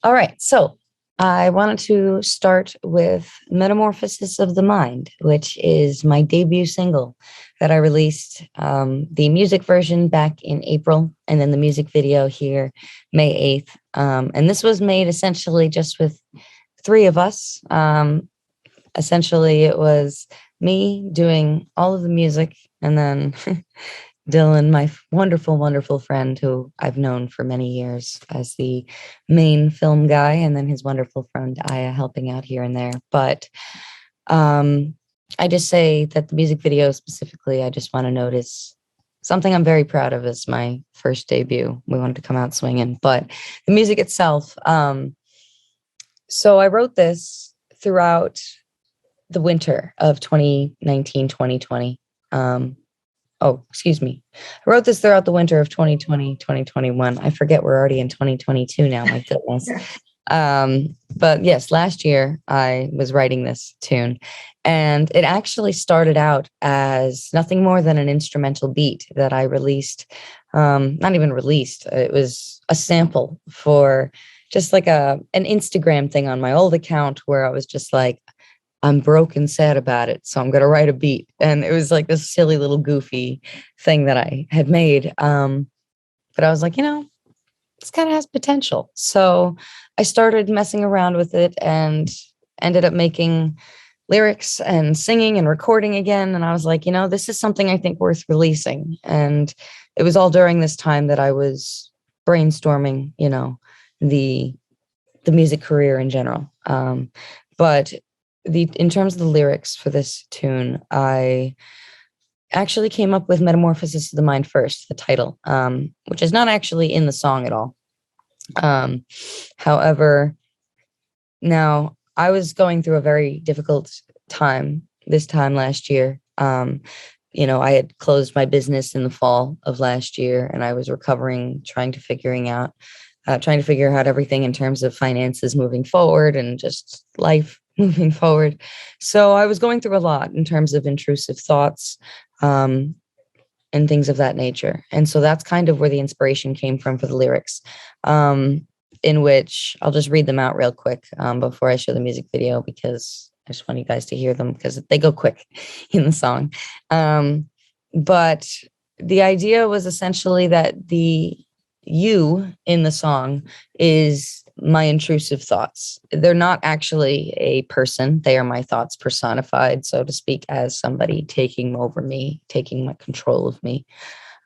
All right. So I wanted to start with Metamorphosis of the Mind, which is my debut single that I released the music version back in April, and then the music video here May 8th. And this was made essentially just with three of us. Essentially, it was me doing all of the music, and then Dylan, my wonderful, wonderful friend who I've known for many years as the main film guy, and then his wonderful friend Aya helping out here and there. But um, I just say that the music video specifically, I just want to notice something I'm very proud of is my first debut. We wanted to come out swinging, but the music itself. So I wrote this throughout the winter of 2019, 2020. Excuse me. I wrote this throughout the winter of 2020, 2021. I forget we're already in 2022 now, my goodness. But yes, last year I was writing this tune, and it actually started out as nothing more than an instrumental beat that I released. Not even released, it was a sample for just like an Instagram thing on my old account where I was just like, I'm broke and sad about it, so I'm going to write a beat. And it was like this silly little goofy thing that I had made. But I was like, this kind of has potential. So I started messing around with it and ended up making lyrics and singing and recording again. And I was like, this is something I think worth releasing. And it was all during this time that I was brainstorming, the music career in general. But in terms of the lyrics for this tune, I actually came up with Metamorphosis of the Mind first, the title, which is not actually in the song at all. However, now I was going through a very difficult time this time last year. I had closed my business in the fall of last year, and I was recovering, trying to figure out everything in terms of finances moving forward and just life moving forward. So I was going through a lot in terms of intrusive thoughts and things of that nature. And so that's kind of where the inspiration came from for the lyrics, in which I'll just read them out real quick before I show the music video, because I just want you guys to hear them because they go quick in the song. But the idea was essentially that the you in the song is my intrusive thoughts. They're not actually a person. They are my thoughts personified, so to speak, as somebody taking over me, taking my control of me.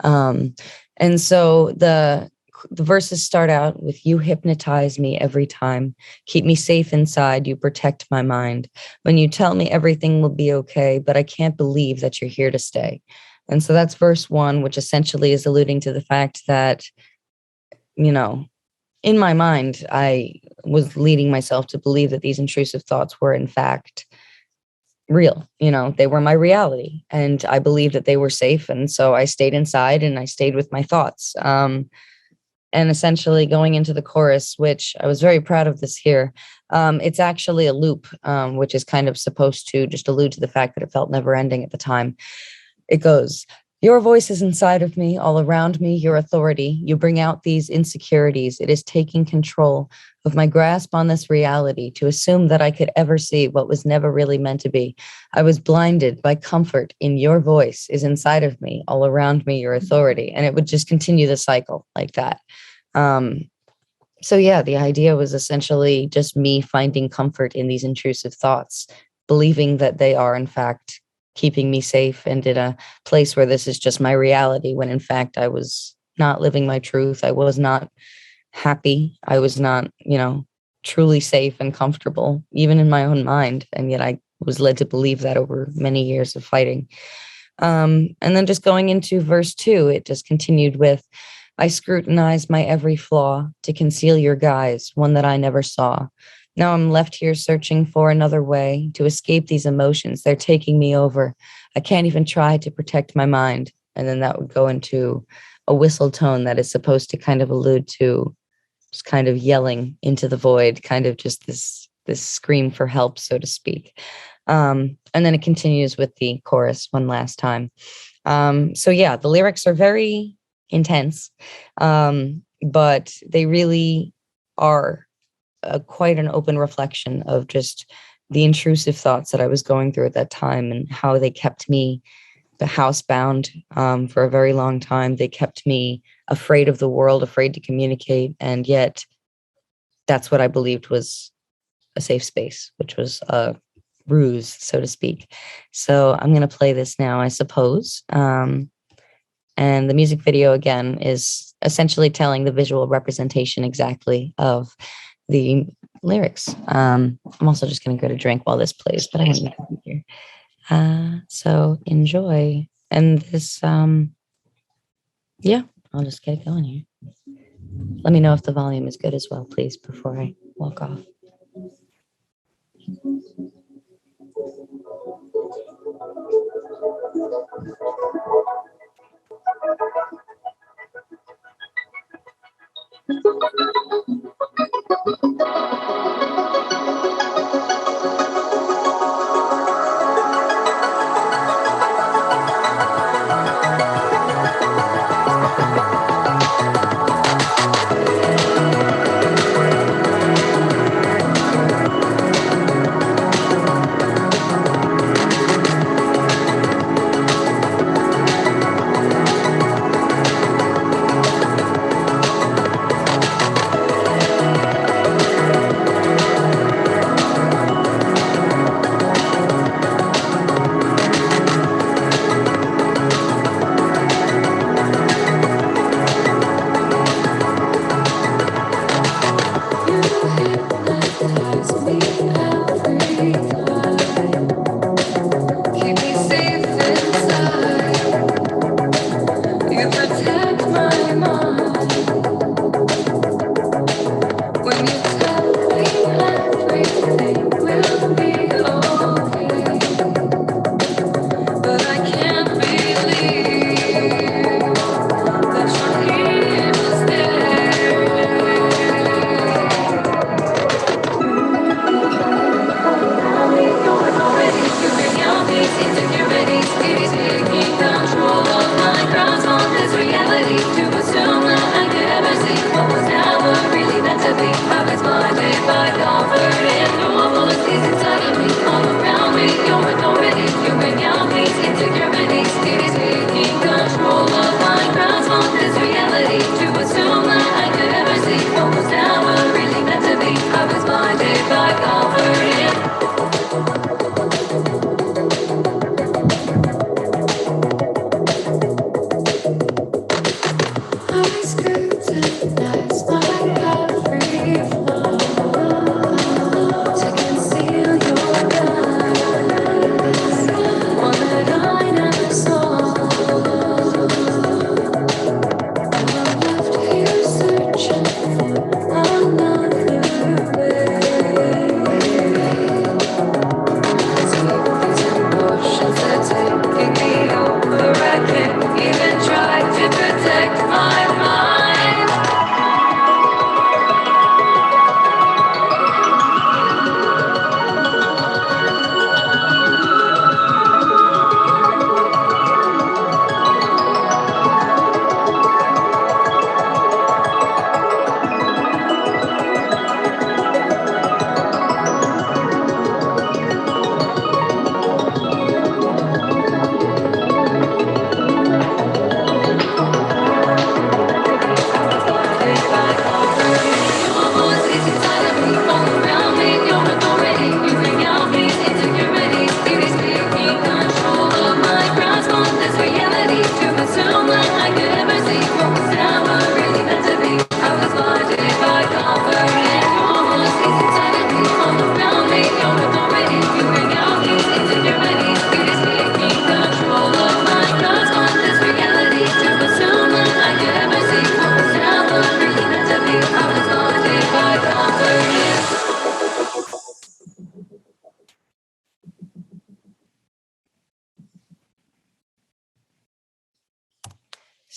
And so the verses start out with, you hypnotize me every time, keep me safe inside, you protect my mind. When you tell me everything will be okay, but I can't believe that you're here to stay. And so that's verse 1, which essentially is alluding to the fact that, in my mind, I was leading myself to believe that these intrusive thoughts were in fact real. They were my reality, and I believed that they were safe. And so I stayed inside and I stayed with my thoughts. And essentially going into the chorus, which I was very proud of this here. It's actually a loop, which is kind of supposed to just allude to the fact that it felt never ending at the time. It goes, your voice is inside of me, all around me, your authority. You bring out these insecurities. It is taking control of my grasp on this reality to assume that I could ever see what was never really meant to be. I was blinded by comfort in your voice is inside of me, all around me, your authority. And it would just continue the cycle like that. So yeah, the idea was essentially just me finding comfort in these intrusive thoughts, believing that they are in fact keeping me safe and in a place where this is just my reality, when in fact I was not living my truth. I was not happy. I was not, truly safe and comfortable, even in my own mind. And yet I was led to believe that over many years of fighting. And then just going into verse 2, it just continued with, I scrutinize my every flaw to conceal your guise, one that I never saw. Now I'm left here searching for another way to escape these emotions. They're taking me over. I can't even try to protect my mind. And then that would go into a whistle tone that is supposed to kind of allude to just kind of yelling into the void, kind of just this scream for help, so to speak. And then it continues with the chorus one last time. So yeah, the lyrics are very intense, but they really are quite an open reflection of just the intrusive thoughts that I was going through at that time and how they kept me housebound for a very long time. They kept me afraid of the world, afraid to communicate. And yet that's what I believed was a safe space, which was a ruse, so to speak. So I'm going to play this now, I suppose. And the music video, again, is essentially telling the visual representation exactly of the lyrics. I'm also just going to get a drink while this plays, but I don't need to be here. So enjoy. And this, yeah, I'll just get it going here. Let me know if the volume is good as well, please, before I walk off.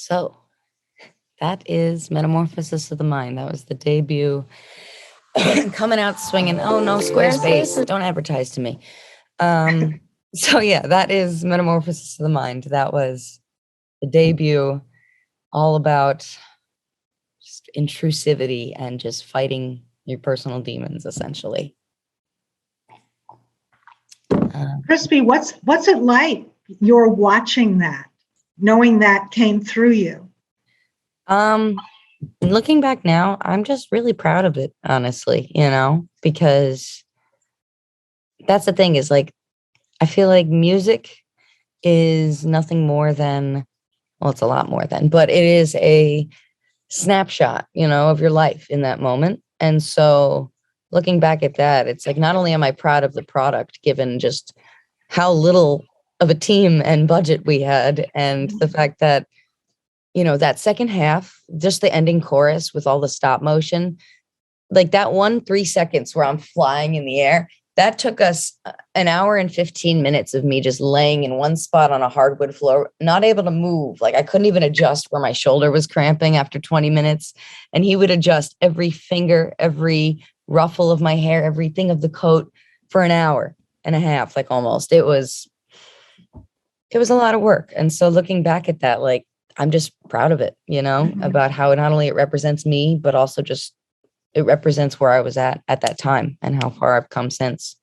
So that is Metamorphosis of the Mind. That was the debut. Coming out swinging. Oh no, Squarespace, don't advertise to me. So yeah, that is Metamorphosis of the Mind. That was the debut, all about just intrusivity and just fighting your personal demons, essentially. Crispy, what's it like you're watching that, knowing that came through you? Looking back now, I'm just really proud of it, honestly, because that's the thing is like, I feel like music is nothing more than, well, it's a lot more than, but it is a snapshot, of your life in that moment. And so looking back at that, it's like, not only am I proud of the product, given just how little of a team and budget we had, and the fact that, that second half, just the ending chorus with all the stop motion, like that 3 seconds where I'm flying in the air, that took us an hour and 15 minutes of me just laying in one spot on a hardwood floor, not able to move. Like I couldn't even adjust where my shoulder was cramping after 20 minutes. And he would adjust every finger, every ruffle of my hair, everything of the coat for an hour and a half, like almost. It was a lot of work. And so looking back at that, like, I'm just proud of it, about how not only it represents me, but also just it represents where I was at that time and how far I've come since.